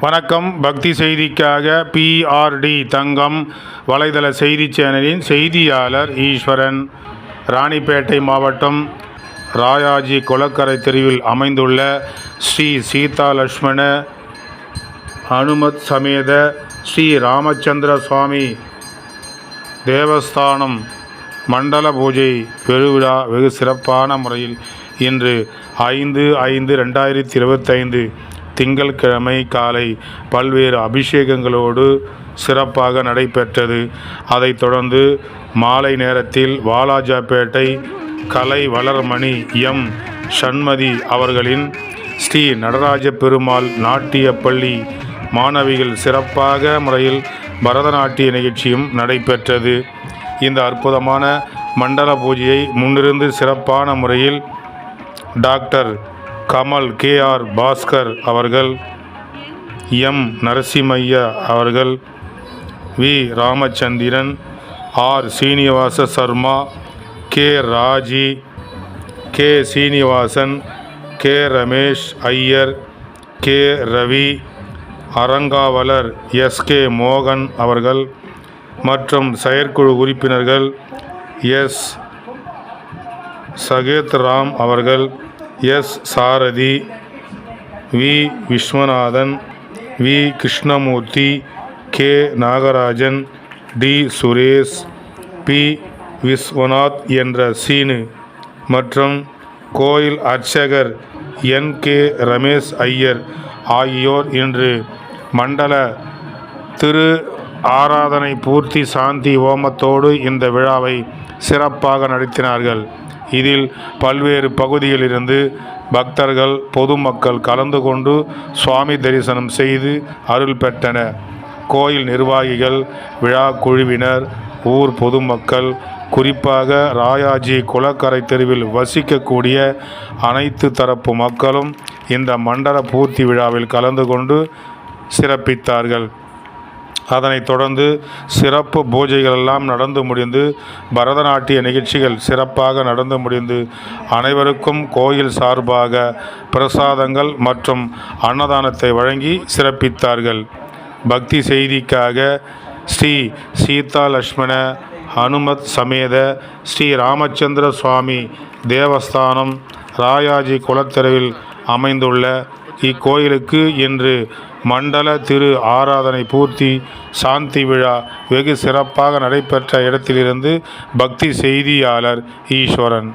வணக்கம். பக்தி செய்திக்காக PRD தங்கம் வலைதள செய்தி சேனலின் செய்தியாளர் ஈஸ்வரன். ராணிப்பேட்டை மாவட்டம் ராயாஜி குளக்கரை தெருவில் அமைந்துள்ள ஸ்ரீ சீதா லட்சுமண அனுமத் சமேத ஸ்ரீ ராமச்சந்திர சுவாமி தேவஸ்தானம் மண்டல பூஜை பெருவிழா வெகு சிறப்பான முறையில் இன்று 5/5/2025 திங்கட்கிழமை காலை பல்வேறு அபிஷேகங்களோடு சிறப்பாக நடைபெற்றது. அதைத் தொடர்ந்து மாலை நேரத்தில் வாலாஜாப்பேட்டை கலை வளர்மணி எம் சண்மதி அவர்களின் ஸ்ரீ நடராஜ பெருமாள் நாட்டிய பள்ளி மாணவிகள் சிறப்பாக முறையில் பரதநாட்டிய நிகழ்ச்சியும் நடைபெற்றது. இந்த அற்புதமான மண்டல பூஜையை முன்னிருந்து சிறப்பான முறையில் டாக்டர் கமல் KR பாஸ்கர் அவர்கள், M நரசிம்மையா அவர்கள், V Ramachandran, R Srinivasa Sharma, K Raji, K Srinivasan, K Ramesh Iyer, K Ravi, அரங்காவலர் SK மோகன் அவர்கள் மற்றும் செயற்குழு உறுப்பினர்கள் S சகேத் ராம் அவர்கள், S சாரதி, V Viswanathan, V Krishnamurthy, K Nagarajan, D Suresh, P Viswanath என்ற சீனு மற்றும் கோயில் அர்ச்சகர் NK ரமேஷ் ஐயர் ஆகியோர் இன்று மண்டல திரு ஆராதனை பூர்த்தி சாந்தி ஹோமத்தோடு இந்த விழாவை சிறப்பாக நடத்தினார்கள். இதில் பல்வேறு பகுதிகளிலிருந்து பக்தர்கள் பொதுமக்கள் கலந்து கொண்டு சுவாமி தரிசனம் செய்து அருள் பெற்றனர். கோயில் நிர்வாகிகள், விழா குழுவினர், ஊர் பொதுமக்கள், குறிப்பாக ராயாஜி குளக்கரை தெருவில் வசிக்கக்கூடிய அனைத்து தரப்பு மக்களும் இந்த மண்டல பூர்த்தி விழாவில் கலந்து கொண்டு சிறப்பித்தார்கள். அதனைத் தொடர்ந்து சிறப்பு பூஜைகள் எல்லாம் நடந்து முடிந்து பரதநாட்டிய நிகழ்ச்சிகள் சிறப்பாக நடந்து முடிந்து அனைவருக்கும் கோயில் சார்பாக பிரசாதங்கள் மற்றும் அன்னதானத்தை வழங்கி சிறப்பித்தார்கள். பக்தி செய்திக்காக ஸ்ரீ சீதா லட்சுமண அனுமத் சமேத ஸ்ரீ ராமச்சந்திர சுவாமி தேவஸ்தானம் ராயாஜி குளத்தெருவில் அமைந்துள்ள இக்கோயிலுக்கு இன்று மண்டல திரு ஆராதனை பூர்த்தி சாந்தி விழா வெகு சிறப்பாக நடைபெற்ற இடத்திலிருந்து பக்தி செய்தியாளர் ஈஸ்வரன்.